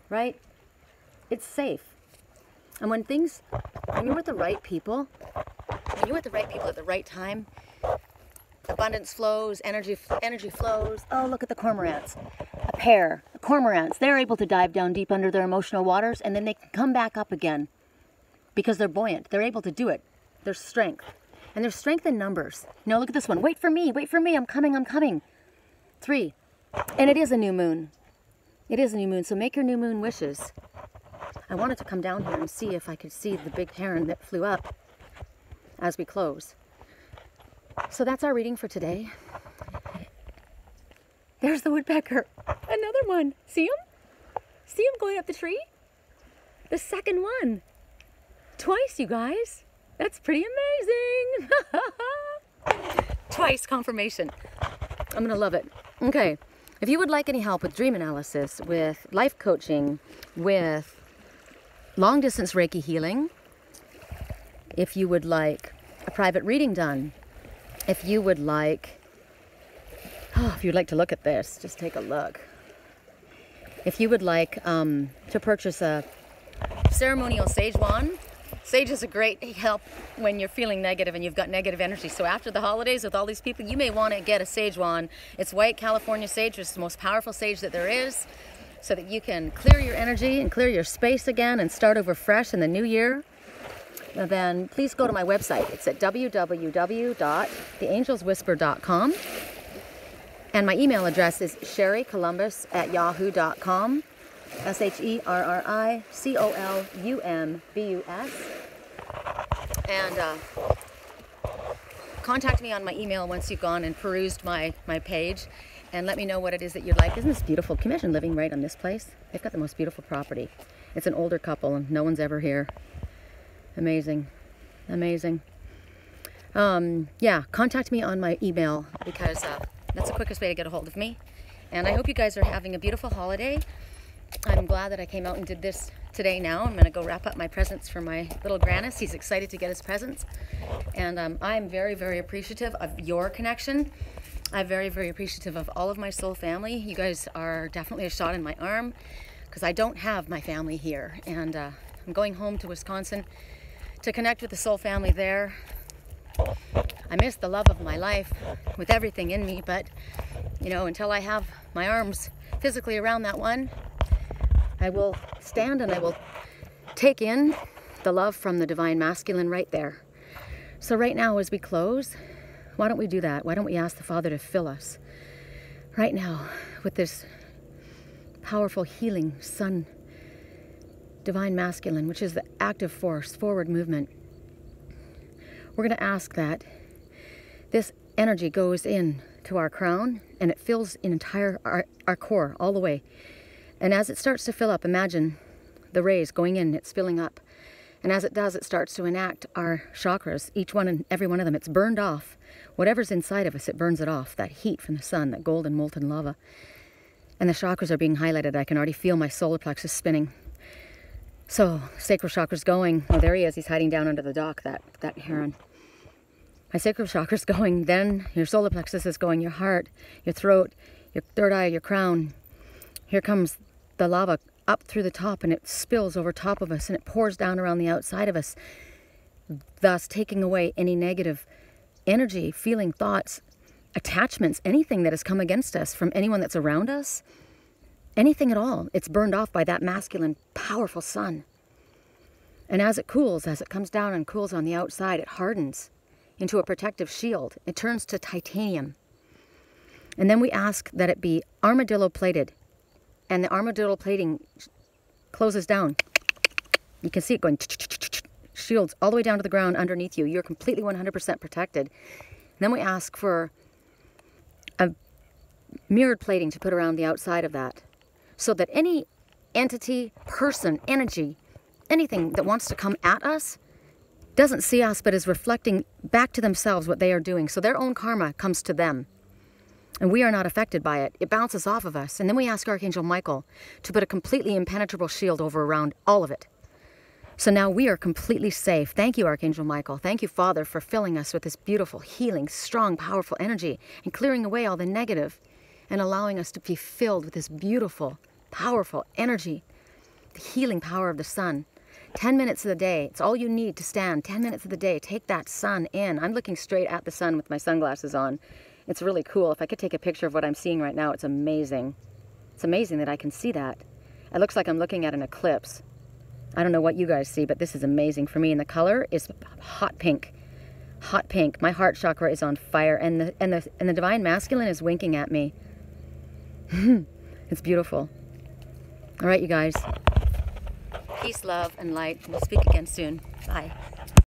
right? It's safe. And when you're with the right people, when you're with the right people at the right time, abundance flows, energy flows. Oh, look at the cormorants. A pair of cormorants. They're able to dive down deep under their emotional waters, and then they can come back up again because they're buoyant. They're able to do it. There's strength. And there's strength in numbers. Now look at this one. Wait for me. Wait for me. I'm coming. 3. And it is a new moon. It is a new moon, so make your new moon wishes. I wanted to come down here and see if I could see the big heron that flew up as we close. So that's our reading for today. There's the woodpecker. Another one. See him? See him going up the tree? The second one. Twice, you guys. That's pretty amazing. Twice confirmation. I'm going to love it. Okay. If you would like any help with dream analysis, with life coaching, with long distance Reiki healing, if you would like a private reading done, if you would like to look at this, just take a look. If you would like to purchase a ceremonial sage wand, sage is a great help when you're feeling negative and you've got negative energy. So after the holidays with all these people, you may want to get a sage wand. It's white California sage, which is the most powerful sage that there is, so that you can clear your energy and clear your space again and start over fresh in the new year. And then please go to my website. It's at www.theangelswhisper.com. And my email address is sherrycolumbus@yahoo.com. SHERRICOLUMBUS. And contact me on my email once you've gone and perused my page, and let me know what it is that you'd like. Isn't this beautiful? Can you imagine living right on this place? They've got the most beautiful property. It's an older couple and no one's ever here. Amazing. Amazing. Yeah, contact me on my email because that's the quickest way to get a hold of me. And I hope you guys are having a beautiful holiday. I'm glad that I came out and did this today now. I'm going to go wrap up my presents for my little Grannis. He's excited to get his presents. And I'm very, very appreciative of your connection. I'm very, very appreciative of all of my soul family. You guys are definitely a shot in my arm because I don't have my family here. And I'm going home to Wisconsin to connect with the soul family there. I miss the love of my life with everything in me, but you know, until I have my arms physically around that one, I will stand and I will take in the love from the divine masculine right there. So right now as we close, why don't we do that? Why don't we ask the Father to fill us right now with this powerful healing sun, divine masculine, which is the active force, forward movement. We're going to ask that This energy goes in to our crown and it fills in entire our core all the way. And as it starts to fill up, imagine the rays going in, it's filling up. And as it does, it starts to enact our chakras, each one and every one of them. It's burned off. Whatever's inside of us, it burns it off. That heat from the sun, that golden molten lava. And the chakras are being highlighted. I can already feel my solar plexus spinning. So, sacral chakra's going. Oh, there he is. He's hiding down under the dock, that heron. My sacral chakra's going. Then your solar plexus is going. Your heart, your throat, your third eye, your crown. Here comes the lava up through the top, and it spills over top of us, and it pours down around the outside of us, thus taking away any negative energy, feeling, thoughts, attachments, anything that has come against us from anyone that's around us, anything at all. It's burned off by that masculine, powerful sun. And as it cools, as it comes down and cools on the outside, it hardens into a protective shield. It turns to titanium. And then we ask that it be armadillo plated. And the armadillo plating closes down. You can see it going, shields all the way down to the ground underneath you. You're completely 100% protected. And then we ask for a mirrored plating to put around the outside of that, so that any entity, person, energy, anything that wants to come at us doesn't see us, but is reflecting back to themselves what they are doing. So their own karma comes to them. And we are not affected by it. It bounces off of us. And then we ask Archangel Michael to put a completely impenetrable shield over around all of it. So now we are completely safe. Thank you, Archangel Michael. Thank you, Father, for filling us with this beautiful, healing, strong, powerful energy and clearing away all the negative and allowing us to be filled with this beautiful, powerful energy, the healing power of the sun. 10 minutes of the day. It's all you need to stand. 10 minutes of the day. Take that sun in. I'm looking straight at the sun with my sunglasses on. It's really cool. If I could take a picture of what I'm seeing right now, it's amazing. It's amazing that I can see that. It looks like I'm looking at an eclipse. I don't know what you guys see, but this is amazing for me. And the color is hot pink. Hot pink. My heart chakra is on fire, and the divine masculine is winking at me. It's beautiful. All right, you guys. Peace, love, and light. We'll speak again soon. Bye.